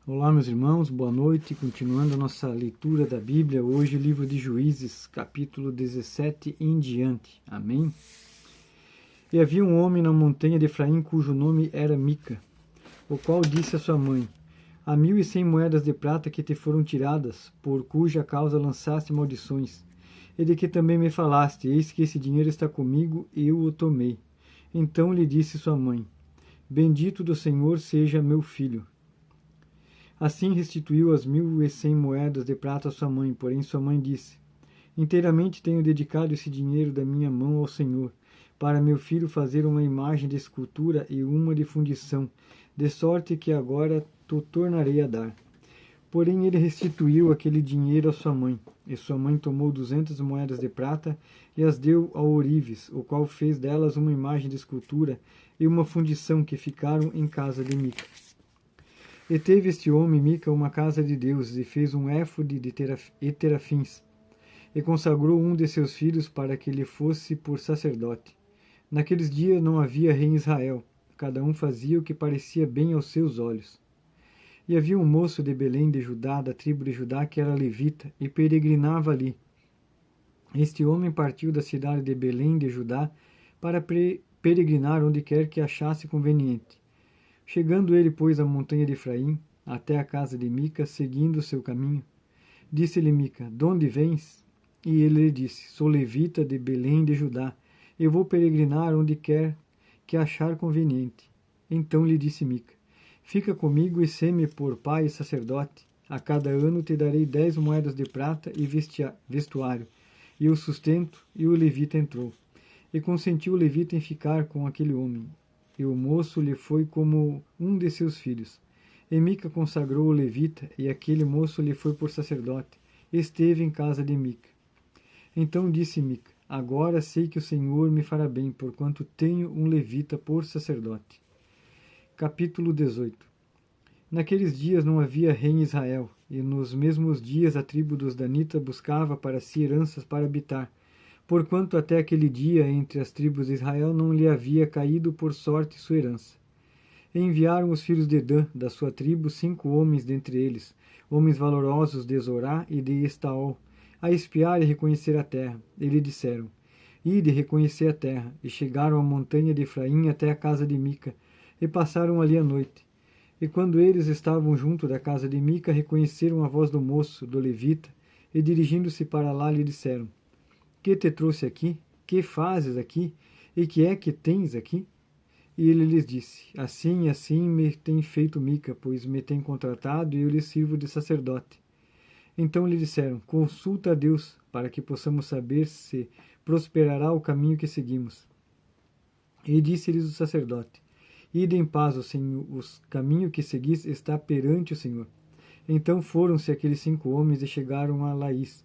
Olá, meus irmãos, boa noite. Continuando a nossa leitura da Bíblia, hoje o livro de Juízes, capítulo 17 em diante. Amém? E havia um homem na montanha de Efraim cujo nome era Mica, o qual disse a sua mãe: Há 1.100 moedas de prata que te foram tiradas, por cuja causa lançaste maldições, e de que também me falaste, eis que esse dinheiro está comigo, eu o tomei. Então lhe disse sua mãe: Bendito do Senhor seja meu filho. Assim restituiu as 1.100 moedas de prata a sua mãe, porém sua mãe disse: Inteiramente tenho dedicado esse dinheiro da minha mão ao Senhor, para meu filho fazer uma imagem de escultura e uma de fundição, de sorte que agora te tornarei a dar. Porém ele restituiu aquele dinheiro a sua mãe, e sua mãe tomou 200 moedas de prata e as deu ao ourives, o qual fez delas uma imagem de escultura e uma fundição que ficaram em casa de Mica. E teve este homem, Mica, uma casa de deuses, e fez um éfode de terafins, e consagrou um de seus filhos para que lhe fosse por sacerdote. Naqueles dias não havia rei em Israel, cada um fazia o que parecia bem aos seus olhos. E havia um moço de Belém de Judá, da tribo de Judá, que era levita, e peregrinava ali. Este homem partiu da cidade de Belém de Judá para peregrinar onde quer que achasse conveniente. Chegando ele, pois, à montanha de Efraim, até a casa de Mica, seguindo o seu caminho, disse-lhe Mica: De onde vens? E ele lhe disse: Sou levita de Belém de Judá, eu vou peregrinar onde quer que achar conveniente. Então lhe disse Mica: Fica comigo e sê-me por pai e sacerdote. A cada ano te darei 10 moedas de prata e vestuário, e o sustento. E o levita entrou. E consentiu o levita em ficar com aquele homem. E o moço lhe foi como um de seus filhos. E Mica consagrou o levita, e aquele moço lhe foi por sacerdote. Esteve em casa de Mica. Então disse Mica: Agora sei que o Senhor me fará bem, porquanto tenho um levita por sacerdote. Capítulo 18. Naqueles dias não havia rei em Israel, e nos mesmos dias a tribo dos Danitas buscava para si heranças para habitar, porquanto até aquele dia entre as tribos de Israel não lhe havia caído por sorte sua herança. E enviaram os filhos de Dan, da sua tribo, 5 homens dentre eles, homens valorosos de Zorá e de Estaol, a espiar e reconhecer a terra. E lhe disseram: Ide reconhecer a terra. E chegaram à montanha de Efraim até a casa de Mica, e passaram ali a noite. E quando eles estavam junto da casa de Mica, reconheceram a voz do moço, do levita, e dirigindo-se para lá lhe disseram: Que te trouxe aqui? Que fazes aqui? E que é que tens aqui? E ele lhes disse: Assim e assim me tem feito Mica, pois me tem contratado e eu lhe sirvo de sacerdote. Então lhe disseram: Consulta a Deus, para que possamos saber se prosperará o caminho que seguimos. E disse-lhes o sacerdote: Ide em paz, o caminho que seguis está perante o Senhor. Então foram-se aqueles 5 homens e chegaram a Laís,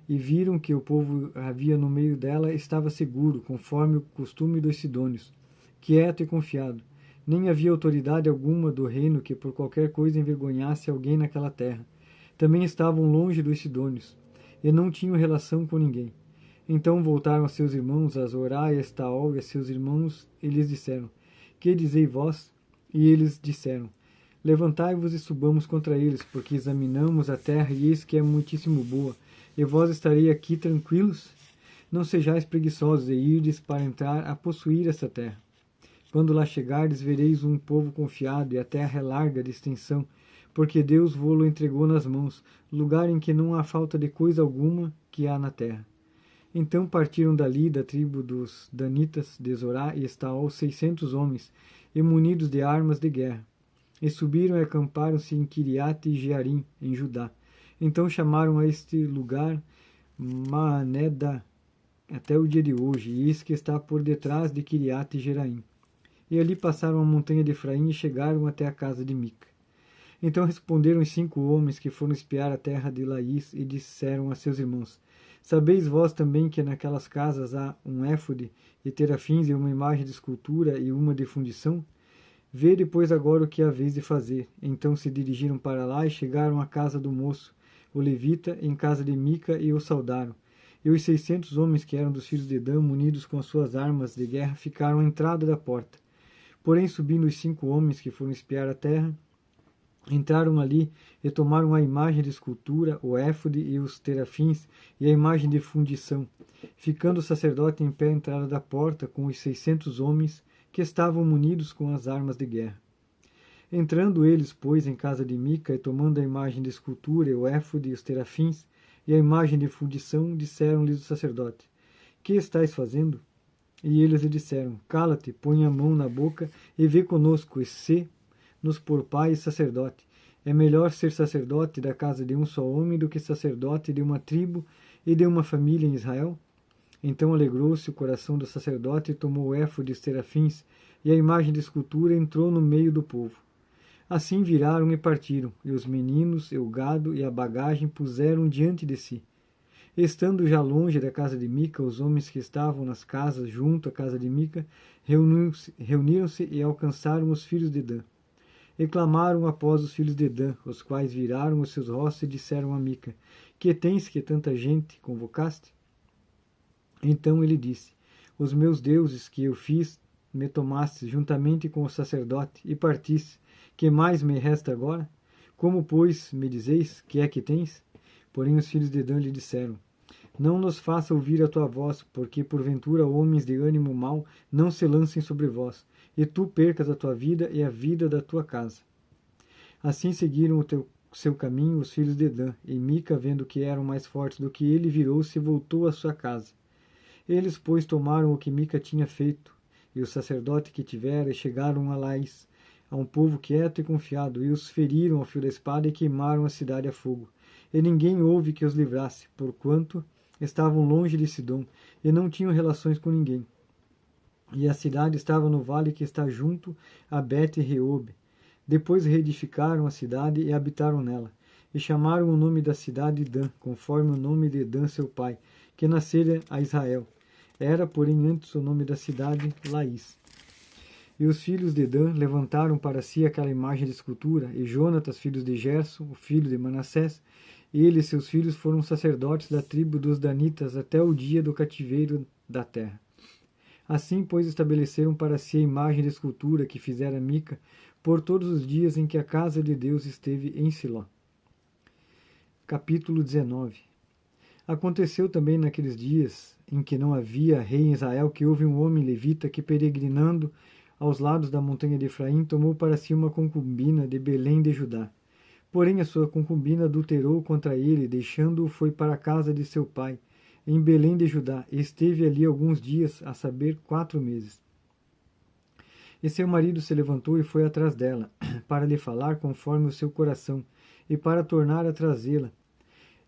e viram que o povo havia no meio dela estava seguro, conforme o costume dos sidônios, quieto e confiado. Nem havia autoridade alguma do reino que por qualquer coisa envergonhasse alguém naquela terra. Também estavam longe dos sidônios, e não tinham relação com ninguém. Então voltaram a seus irmãos, a Zorá e a Estaol, e a seus irmãos, e lhes disseram: Que dizei vós? E eles disseram: Levantai-vos e subamos contra eles, porque examinamos a terra, e eis que é muitíssimo boa. E vós estarei aqui tranquilos? Não sejais preguiçosos e irdes para entrar a possuir essa terra. Quando lá chegardes, vereis um povo confiado, e a terra é larga de extensão, porque Deus vô-lo entregou nas mãos, lugar em que não há falta de coisa alguma que há na terra. Então partiram dali, da tribo dos Danitas, de Zorá e Estaol, 600 homens, e munidos de armas de guerra. E subiram e acamparam-se em Kiriat e Jearim, em Judá. Então chamaram a este lugar Maanedá, até o dia de hoje, e eis que está por detrás de Kiriat e Jearim. E ali passaram a montanha de Efraim e chegaram até a casa de Mica. Então responderam os 5 homens que foram espiar a terra de Laís e disseram a seus irmãos: Sabeis vós também que naquelas casas há um éfode e terafins e uma imagem de escultura e uma de fundição? Vede, pois, agora o que haveis de fazer. Então se dirigiram para lá e chegaram à casa do moço, o levita, em casa de Mica, e o saudaram. E os 600 homens que eram dos filhos de Dan, munidos com as suas armas de guerra, ficaram à entrada da porta. Porém, subindo os 5 homens que foram espiar a terra, Entraram ali e tomaram a imagem de escultura, o éfode e os terafins e a imagem de fundição, ficando o sacerdote em pé à entrada da porta com os 600 homens que estavam munidos com as armas de guerra. Entrando eles, pois, em casa de Mica e tomando a imagem de escultura e o éfode e os terafins e a imagem de fundição, disseram-lhes o sacerdote: Que estáis fazendo? E eles lhe disseram: Cala-te, põe a mão na boca e vê conosco, e se nos por pai e sacerdote. É melhor ser sacerdote da casa de um só homem do que sacerdote de uma tribo e de uma família em Israel? Então alegrou-se o coração do sacerdote e tomou o éfode e os terafins e a imagem de escultura e entrou no meio do povo. Assim viraram e partiram, e os meninos, e o gado e a bagagem puseram diante de si. Estando já longe da casa de Mica, os homens que estavam nas casas junto à casa de Mica reuniram-se e alcançaram os filhos de Dan. E clamaram após os filhos de Dan, os quais viraram os seus rostos e disseram a Mica: Que tens que tanta gente convocaste? Então ele disse: Os meus deuses que eu fiz me tomaste juntamente com o sacerdote e partiste. Que mais me resta agora? Como, pois, me dizeis, que é que tens? Porém os filhos de Dan lhe disseram: Não nos faça ouvir a tua voz, porque porventura homens de ânimo mau não se lancem sobre vós, e tu percas a tua vida e a vida da tua casa. Assim seguiram seu caminho os filhos de Dan, e Mica, vendo que eram mais fortes do que ele, virou-se e voltou à sua casa. Eles, pois, tomaram o que Mica tinha feito, e o sacerdote que tivera, e chegaram a Lais, a um povo quieto e confiado, e os feriram ao fio da espada e queimaram a cidade a fogo. E ninguém houve que os livrasse, porquanto estavam longe de Sidom, e não tinham relações com ninguém. E a cidade estava no vale que está junto a Bet-Reob. Depois reedificaram a cidade e habitaram nela, e chamaram o nome da cidade Dan, conforme o nome de Dan seu pai, que nascera a Israel. Era, porém, antes o nome da cidade Laís. E os filhos de Dan levantaram para si aquela imagem de escultura, e Jonatas, filho de Gerson, o filho de Manassés, ele e seus filhos foram sacerdotes da tribo dos Danitas até o dia do cativeiro da terra. Assim, pois, estabeleceram para si a imagem de escultura que fizera Mica por todos os dias em que a casa de Deus esteve em Siló. Capítulo 19. Aconteceu também naqueles dias em que não havia rei em Israel que houve um homem levita que, peregrinando aos lados da montanha de Efraim, tomou para si uma concubina de Belém de Judá. Porém a sua concubina adulterou contra ele, deixando-o foi para a casa de seu pai, em Belém de Judá, e esteve ali alguns dias, a saber, 4 meses. E seu marido se levantou e foi atrás dela, para lhe falar conforme o seu coração, e para tornar a trazê-la.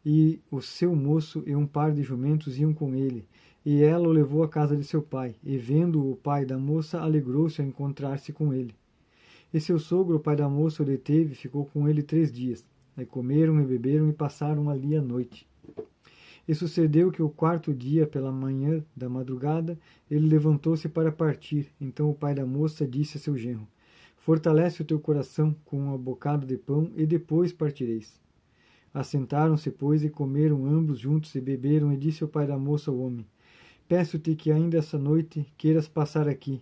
E o seu moço e um par de jumentos iam com ele, e ela o levou à casa de seu pai, e vendo o pai da moça, alegrou-se ao encontrar-se com ele. E seu sogro, o pai da moça, o deteve e ficou com ele 3 dias. E comeram e beberam e passaram ali a noite. E sucedeu que o 4º dia, pela manhã da madrugada, ele levantou-se para partir. Então o pai da moça disse a seu genro: Fortalece o teu coração com um bocado de pão, e depois partireis. Assentaram-se, pois, e comeram ambos juntos e beberam, e disse o pai da moça ao homem: Peço-te que ainda essa noite queiras passar aqui,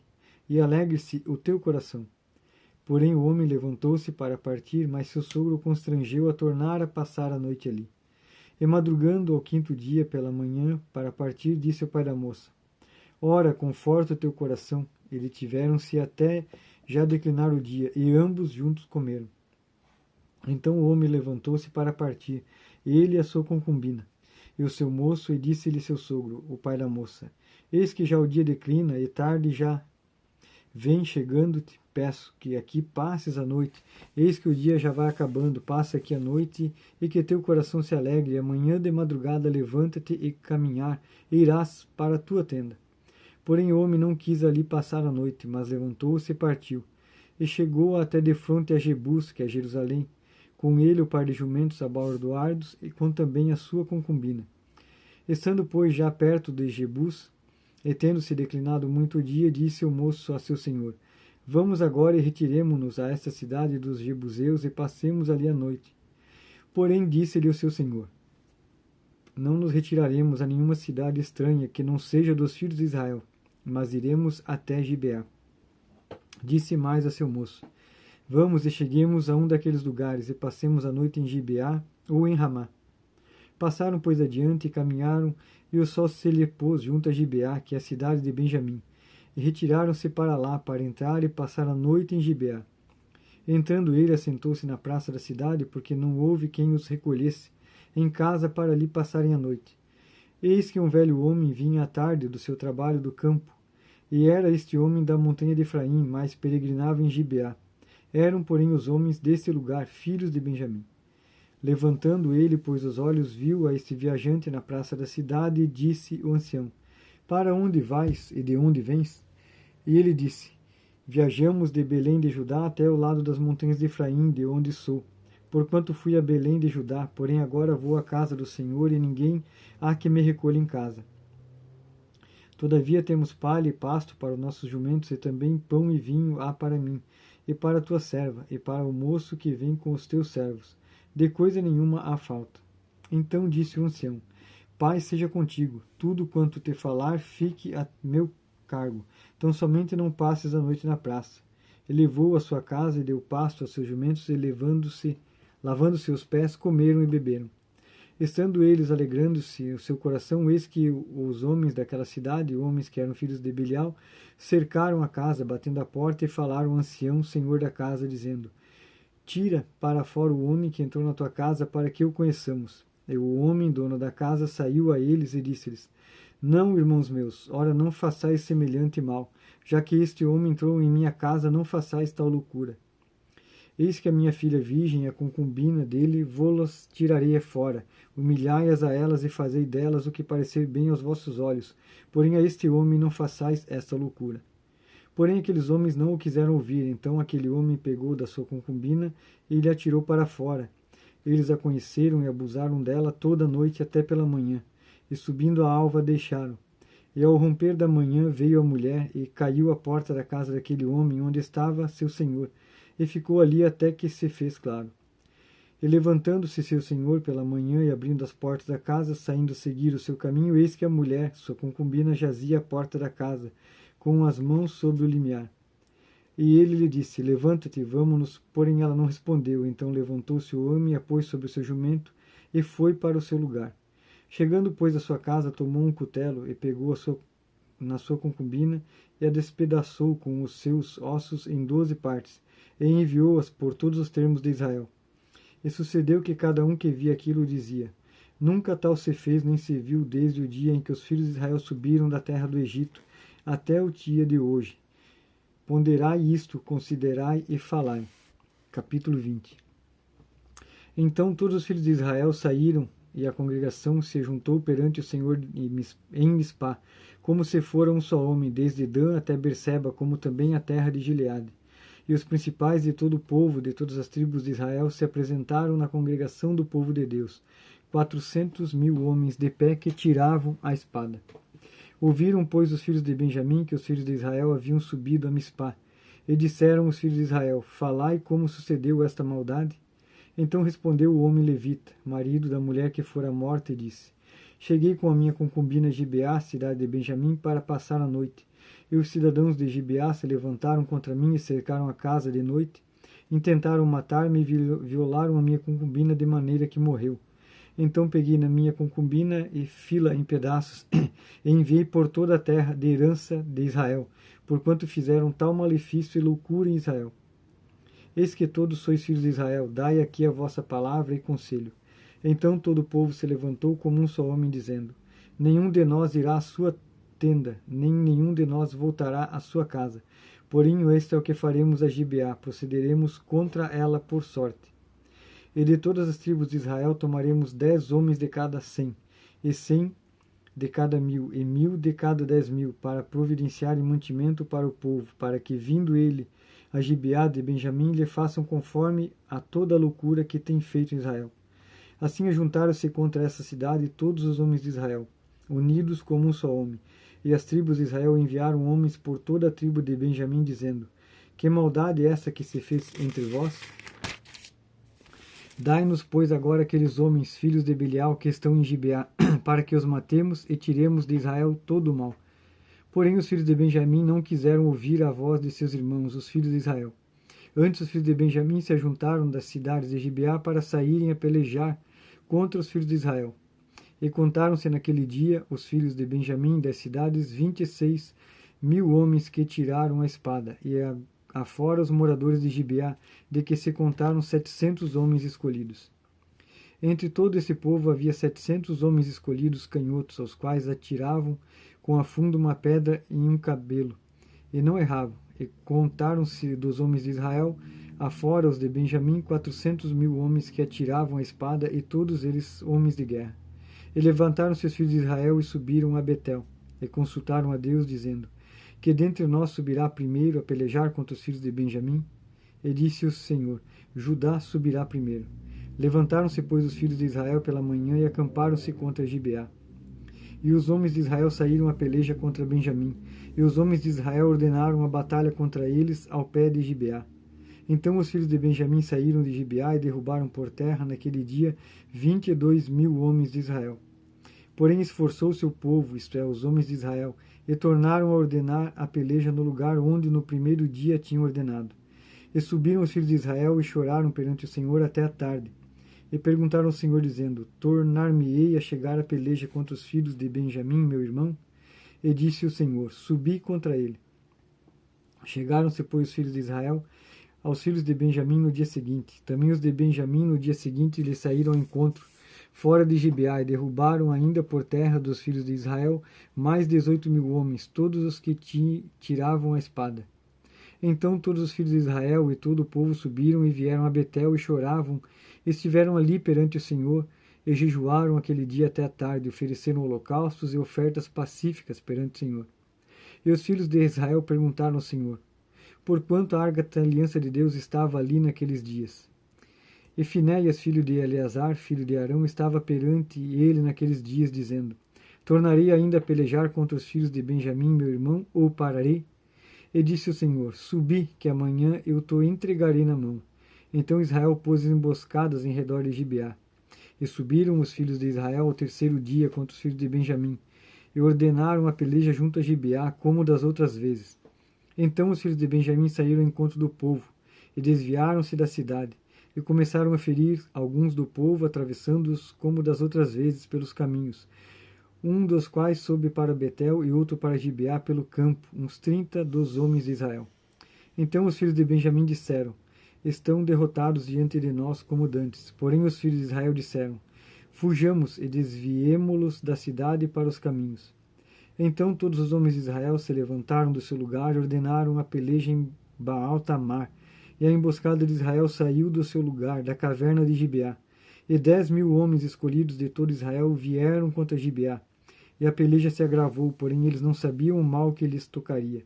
e alegre-se o teu coração. Porém o homem levantou-se para partir, mas seu sogro o constrangeu a tornar a passar a noite ali. E madrugando ao 5º dia pela manhã, para partir, disse o pai da moça: Ora, conforta o teu coração. E detiveram-se até já declinar o dia, e ambos juntos comeram. Então o homem levantou-se para partir, ele e a sua concubina, e o seu moço, e disse-lhe seu sogro, o pai da moça: Eis que já o dia declina, e tarde já vem chegando-te. Peço que aqui passes a noite. Eis que o dia já vai acabando. Passa aqui a noite, e que teu coração se alegre. E amanhã de madrugada levanta-te e caminhar, e irás para a tua tenda. Porém o homem não quis ali passar a noite, mas levantou-se e partiu. E chegou até defronte a Jebus, que é Jerusalém, com ele o par de jumentos abordoados, e com também a sua concubina. Estando, pois, já perto de Jebus, e tendo-se declinado muito o dia, disse o moço a seu senhor: Vamos agora e retiremo-nos a esta cidade dos Jebuseus e passemos ali a noite. Porém disse-lhe o seu senhor: Não nos retiraremos a nenhuma cidade estranha que não seja dos filhos de Israel, mas iremos até Gibeá. Disse mais a seu moço: Vamos e cheguemos a um daqueles lugares, e passemos a noite em Gibeá ou em Ramá. Passaram, pois, adiante e caminharam, e o sol se lhe pôs junto a Gibeá, que é a cidade de Benjamim. E retiraram-se para lá, para entrar e passar a noite em Gibeá. Entrando ele, assentou-se na praça da cidade, porque não houve quem os recolhesse em casa para ali passarem a noite. Eis que um velho homem vinha à tarde do seu trabalho do campo, e era este homem da montanha de Efraim, mas peregrinava em Gibeá. Eram, porém, os homens deste lugar, filhos de Benjamim. Levantando ele, pois, os olhos, viu a este viajante na praça da cidade, e disse o ancião: Para onde vais e de onde vens? E ele disse: Viajamos de Belém de Judá até o lado das montanhas de Efraim, de onde sou. Porquanto fui a Belém de Judá, porém agora vou à casa do Senhor, e ninguém há que me recolha em casa. Todavia temos palha e pasto para os nossos jumentos, e também pão e vinho há para mim, e para a tua serva, e para o moço que vem com os teus servos. De coisa nenhuma há falta. Então disse o ancião: Paz seja contigo, tudo quanto te falar fique a meu cargo, tão somente não passes a noite na praça. E levou a sua casa e deu pasto a seus jumentos, e lavando-se os pés, comeram e beberam. Estando eles alegrando-se o seu coração, eis que os homens daquela cidade, homens que eram filhos de Belial, cercaram a casa, batendo a porta, e falaram ao ancião, senhor da casa, dizendo: Tira para fora o homem que entrou na tua casa, para que o conheçamos. E o homem, dono da casa, saiu a eles e disse-lhes: Não, irmãos meus, ora não façais semelhante mal, já que este homem entrou em minha casa, não façais tal loucura. Eis que a minha filha virgem e a concubina dele vô-las tirarei fora, humilhai-as a elas e fazei delas o que parecer bem aos vossos olhos, porém a este homem não façais esta loucura. Porém aqueles homens não o quiseram ouvir, então aquele homem pegou da sua concubina e lhe atirou para fora. Eles a conheceram e abusaram dela toda a noite até pela manhã, e subindo a alva a deixaram. E ao romper da manhã veio a mulher e caiu à porta da casa daquele homem onde estava seu senhor, e ficou ali até que se fez claro. E levantando-se seu senhor pela manhã e abrindo as portas da casa, saindo a seguir o seu caminho, eis que a mulher, sua concubina, jazia à porta da casa, com as mãos sobre o limiar. E ele lhe disse: Levanta-te, vamos-nos. Porém ela não respondeu. Então levantou-se o homem, a pôs sobre o seu jumento, e foi para o seu lugar. Chegando, pois, à sua casa, tomou um cutelo, e pegou na sua concubina, e a despedaçou com os seus ossos em 12 partes, e enviou-as por todos os termos de Israel. E sucedeu que cada um que via aquilo dizia: Nunca tal se fez nem se viu desde o dia em que os filhos de Israel subiram da terra do Egito até o dia de hoje. Ponderai isto, considerai e falai. Capítulo 20. Então todos os filhos de Israel saíram, e a congregação se juntou perante o Senhor em Mispá, como se fora um só homem, desde Dan até Berseba, como também a terra de Gileade. E os principais de todo o povo, de todas as tribos de Israel, se apresentaram na congregação do povo de Deus, 400.000 homens de pé que tiravam a espada. Ouviram, pois, os filhos de Benjamim que os filhos de Israel haviam subido a Mispá, e disseram os filhos de Israel: Falai como sucedeu esta maldade. Então respondeu o homem levita, marido da mulher que fora morta, e disse: Cheguei com a minha concubina Gibeá, cidade de Benjamim, para passar a noite. E os cidadãos de Gibeá se levantaram contra mim e cercaram a casa de noite. Intentaram matar-me e violaram a minha concubina de maneira que morreu. Então peguei na minha concubina e fi-la em pedaços, e enviei por toda a terra de herança de Israel, porquanto fizeram tal malefício e loucura em Israel. Eis que todos sois filhos de Israel, dai aqui a vossa palavra e conselho. Então todo o povo se levantou como um só homem, dizendo: Nenhum de nós irá à sua tenda, nem nenhum de nós voltará à sua casa. Porém, este é o que faremos a Gibeá, procederemos contra ela por sorte. E de todas as tribos de Israel tomaremos 10 homens de cada 100, e 100 de cada 1.000, e 1.000 de cada 10.000, para providenciarem mantimento para o povo, para que, vindo ele a Gibeá de Benjamim, lhe façam conforme a toda a loucura que tem feito em Israel. Assim ajuntaram-se contra essa cidade todos os homens de Israel, unidos como um só homem. E as tribos de Israel enviaram homens por toda a tribo de Benjamim, dizendo: Que maldade é essa que se fez entre vós? Dai-nos, pois, agora aqueles homens, filhos de Belial, que estão em Gibeá, para que os matemos e tiremos de Israel todo o mal. Porém os filhos de Benjamim não quiseram ouvir a voz de seus irmãos, os filhos de Israel. Antes os filhos de Benjamim se ajuntaram das cidades de Gibeá para saírem a pelejar contra os filhos de Israel. E contaram-se naquele dia os filhos de Benjamim das cidades 26.000 homens que tiraram a espada, e afora os moradores de Gibeá, de que se contaram 700 homens escolhidos. Entre todo esse povo havia 700 homens escolhidos canhotos, aos quais atiravam com a funda uma pedra em um cabelo, e não erravam. E contaram-se dos homens de Israel, afora os de Benjamim, 400.000 homens que atiravam a espada, e todos eles homens de guerra. E levantaram-se os filhos de Israel e subiram a Betel, e consultaram a Deus, dizendo: Que dentre nós subirá primeiro a pelejar contra os filhos de Benjamim? E disse o Senhor: Judá subirá primeiro. Levantaram-se, pois, os filhos de Israel pela manhã e acamparam-se contra Gibeá. E os homens de Israel saíram a peleja contra Benjamim, e os homens de Israel ordenaram a batalha contra eles ao pé de Gibeá. Então os filhos de Benjamim saíram de Gibeá e derrubaram por terra naquele dia 22.000 homens de Israel. Porém esforçou-se o povo, isto é, os homens de Israel, e tornaram a ordenar a peleja no lugar onde no primeiro dia tinham ordenado. E subiram os filhos de Israel e choraram perante o Senhor até a tarde. E perguntaram ao Senhor, dizendo: Tornar-me-ei a chegar a peleja contra os filhos de Benjamim, meu irmão? E disse o Senhor: Subi contra ele. Chegaram-se, pois, os filhos de Israel aos filhos de Benjamim no dia seguinte. Também os de Benjamim no dia seguinte lhe saíram ao encontro, fora de Gibeá, e derrubaram ainda por terra dos filhos de Israel mais 18.000 homens, todos os que tiravam a espada. Então todos os filhos de Israel e todo o povo subiram e vieram a Betel e choravam, e estiveram ali perante o Senhor, e jejuaram aquele dia até a tarde, ofereceram holocaustos e ofertas pacíficas perante o Senhor. E os filhos de Israel perguntaram ao Senhor: Porquanto a arca da aliança de Deus estava ali naqueles dias? E Finéias, filho de Eleazar, filho de Arão, estava perante ele naqueles dias, dizendo: Tornarei ainda a pelejar contra os filhos de Benjamim, meu irmão, ou pararei? E disse o Senhor: Subi, que amanhã eu te entregarei na mão. Então Israel pôs emboscadas em redor de Gibeá. E subiram os filhos de Israel ao terceiro dia contra os filhos de Benjamim, e ordenaram a peleja junto a Gibeá, como das outras vezes. Então os filhos de Benjamim saíram ao encontro do povo, e desviaram-se da cidade, e começaram a ferir alguns do povo, atravessando-os como das outras vezes pelos caminhos, um dos quais soube para Betel e outro para Gibeá pelo campo, uns 30 dos homens de Israel. Então os filhos de Benjamim disseram: Estão derrotados diante de nós como dantes. Porém os filhos de Israel disseram: Fujamos e desviemo-los da cidade para os caminhos. Então todos os homens de Israel se levantaram do seu lugar e ordenaram a peleja em Baal-Tamar. E a emboscada de Israel saiu do seu lugar, da caverna de Gibeá. E 10.000 homens escolhidos de todo Israel vieram contra Gibeá. E a peleja se agravou, porém eles não sabiam o mal que lhes tocaria.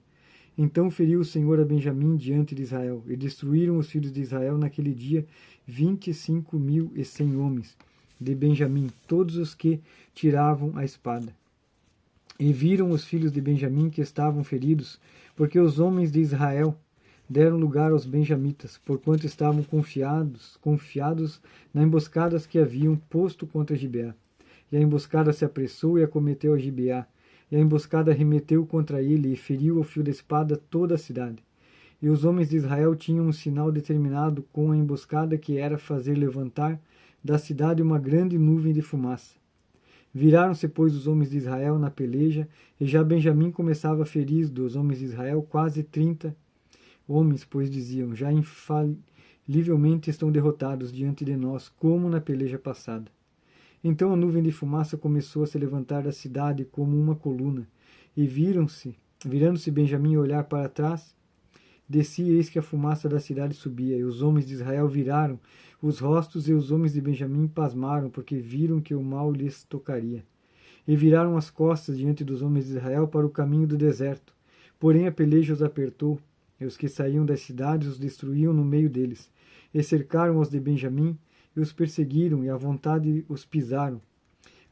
Então feriu o Senhor a Benjamim diante de Israel, e destruíram os filhos de Israel naquele dia 25.100 homens de Benjamim, todos os que tiravam a espada. E viram os filhos de Benjamim que estavam feridos, porque os homens de Israel deram lugar aos benjamitas, porquanto estavam confiados na emboscadas que haviam posto contra Gibeá. E a emboscada se apressou e acometeu a Gibeá, e a emboscada arremeteu contra ele e feriu ao fio da espada toda a cidade. E os homens de Israel tinham um sinal determinado com a emboscada, que era fazer levantar da cidade uma grande nuvem de fumaça. Viraram-se, pois, os homens de Israel na peleja, e já Benjamim começava a ferir dos homens de Israel quase 30 homens, pois diziam: Já infalivelmente estão derrotados diante de nós, como na peleja passada. Então a nuvem de fumaça começou a se levantar da cidade como uma coluna, e virando-se Benjamim a olhar para trás, descia, eis que a fumaça da cidade subia, e os homens de Israel viraram os rostos, e os homens de Benjamim pasmaram, porque viram que o mal lhes tocaria. E viraram as costas diante dos homens de Israel para o caminho do deserto. Porém a peleja os apertou, e os que saíam das cidades os destruíam no meio deles, e cercaram os de Benjamim, e os perseguiram, e à vontade os pisaram,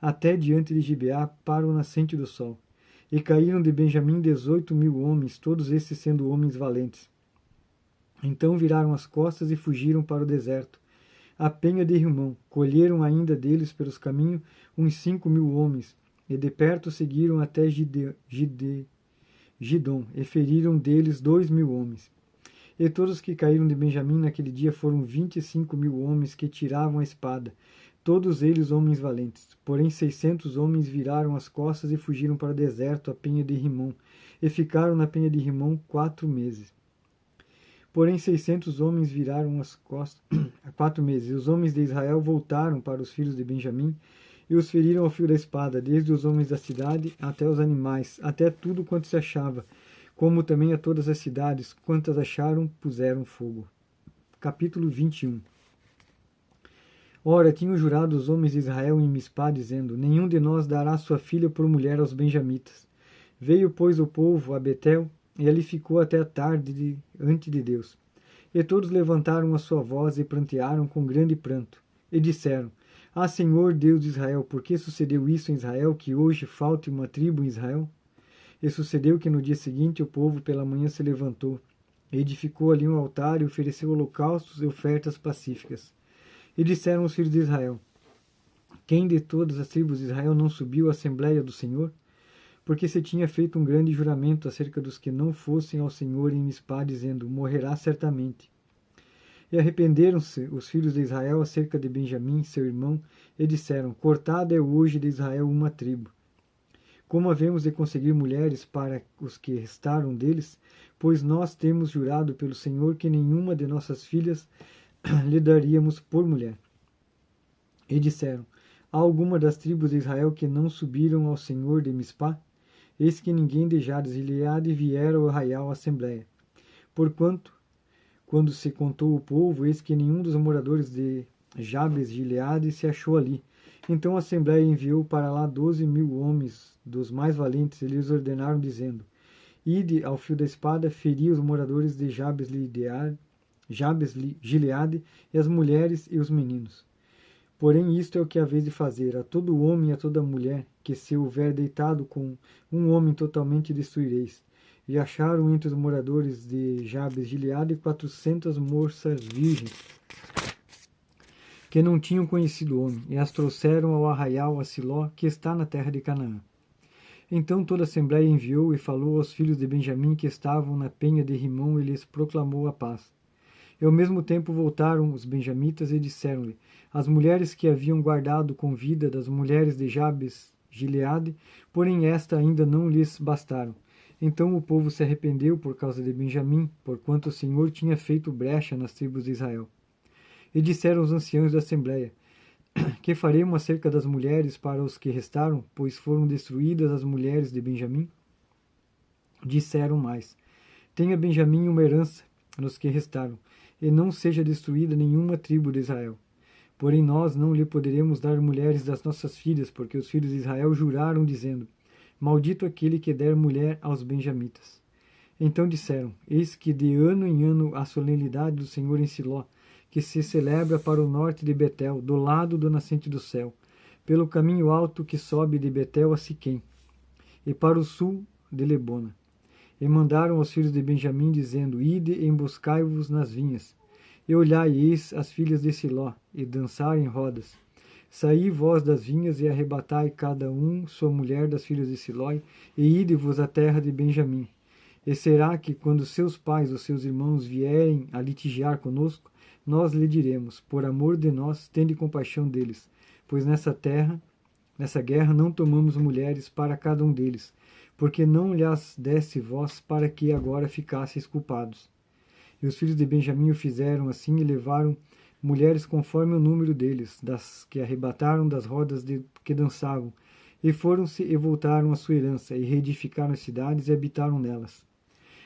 até diante de Gibeá para o nascente do sol. E caíram de Benjamim 18.000 homens, todos estes sendo homens valentes. Então viraram as costas e fugiram para o deserto, a penha de Rimão. Colheram ainda deles pelos caminhos uns 5.000 homens, e de perto seguiram até Gidom, e feriram deles 2.000 homens. E todos que caíram de Benjamim naquele dia foram 25.000 homens que tiravam a espada, todos eles homens valentes. Porém 600 homens viraram as costas e fugiram para o deserto, a penha de Rimom, e ficaram na penha de Rimom 4 meses. Porém 600 homens viraram as costas há 4 meses, e os homens de Israel voltaram para os filhos de Benjamim, e os feriram ao fio da espada, desde os homens da cidade até os animais, até tudo quanto se achava, como também a todas as cidades, quantas acharam, puseram fogo. Capítulo 21. Ora, tinham jurado os homens de Israel em Mispá, dizendo: nenhum de nós dará sua filha por mulher aos benjamitas. Veio, pois, o povo a Betel, e ali ficou até a tarde diante de Deus. E todos levantaram a sua voz e prantearam com grande pranto, e disseram: ah, Senhor Deus de Israel, por que sucedeu isso em Israel, que hoje falte uma tribo em Israel? E sucedeu que no dia seguinte o povo pela manhã se levantou, e edificou ali um altar e ofereceu holocaustos e ofertas pacíficas. E disseram os filhos de Israel: quem de todas as tribos de Israel não subiu à Assembleia do Senhor? Porque se tinha feito um grande juramento acerca dos que não fossem ao Senhor em Mispá, dizendo: morrerá certamente. E arrependeram-se os filhos de Israel acerca de Benjamim, seu irmão, e disseram: cortada é hoje de Israel uma tribo. Como havemos de conseguir mulheres para os que restaram deles? Pois nós temos jurado pelo Senhor que nenhuma de nossas filhas lhe daríamos por mulher. E disseram: há alguma das tribos de Israel que não subiram ao Senhor de Mispá? Eis que ninguém de Jabes e Gileade viera ao arraial assembleia. Porquanto, quando se contou o povo, eis que nenhum dos moradores de Jabes e Gileade se achou ali. Então a Assembleia enviou para lá 12.000 homens dos mais valentes, e lhes ordenaram, dizendo: ide ao fio da espada, feri os moradores de Jabes e Gileade, e as mulheres e os meninos. Porém isto é o que haveis de fazer: a todo homem e a toda mulher que se houver deitado com um homem totalmente destruireis. E acharam entre os moradores de Jabes e Gileade 400 moças virgens, que não tinham conhecido o homem, e as trouxeram ao arraial a Siló, que está na terra de Canaã. Então toda a Assembleia enviou e falou aos filhos de Benjamim que estavam na penha de Rimom, e lhes proclamou a paz. E ao mesmo tempo voltaram os benjamitas e disseram-lhe: as mulheres que haviam guardado com vida das mulheres de Jabes, Gileade, porém esta ainda não lhes bastaram. Então o povo se arrependeu por causa de Benjamim, porquanto o Senhor tinha feito brecha nas tribos de Israel. E disseram os anciãos da Assembleia: que faremos acerca das mulheres para os que restaram, pois foram destruídas as mulheres de Benjamim? Disseram mais: tenha Benjamim uma herança nos que restaram, e não seja destruída nenhuma tribo de Israel. Porém nós não lhe poderemos dar mulheres das nossas filhas, porque os filhos de Israel juraram, dizendo: maldito aquele que der mulher aos benjamitas. Então disseram: eis que de ano em ano a solenidade do Senhor em Siló, que se celebra para o norte de Betel, do lado do nascente do céu, pelo caminho alto que sobe de Betel a Siquém, e para o sul de Lebona. E mandaram aos filhos de Benjamim, dizendo: ide e emboscai-vos nas vinhas, e olhai, eis as filhas de Siló, e dançai em rodas. Saí vós das vinhas e arrebatai cada um sua mulher das filhas de Siló, e ide-vos à terra de Benjamim. E será que, quando seus pais ou seus irmãos vierem a litigiar conosco, nós lhe diremos: por amor de nós, tende compaixão deles, pois nessa guerra não tomamos mulheres para cada um deles, porque não lhas desse vós para que agora ficasseis culpados. E os filhos de Benjamim o fizeram assim, e levaram mulheres conforme o número deles, das que arrebataram das rodas que dançavam, e foram-se e voltaram à sua herança, e reedificaram as cidades e habitaram nelas.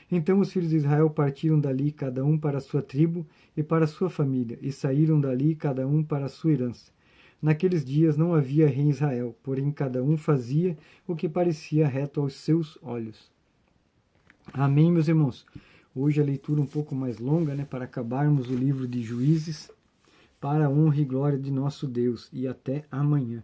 Então os filhos de Israel partiram dali, cada um para a sua tribo e para a sua família, e saíram dali, cada um para a sua herança. Naqueles dias não havia rei em Israel, porém cada um fazia o que parecia reto aos seus olhos. Amém, meus irmãos? Hoje a leitura um pouco mais longa, para acabarmos o livro de Juízes, para a honra e glória de nosso Deus. E até amanhã.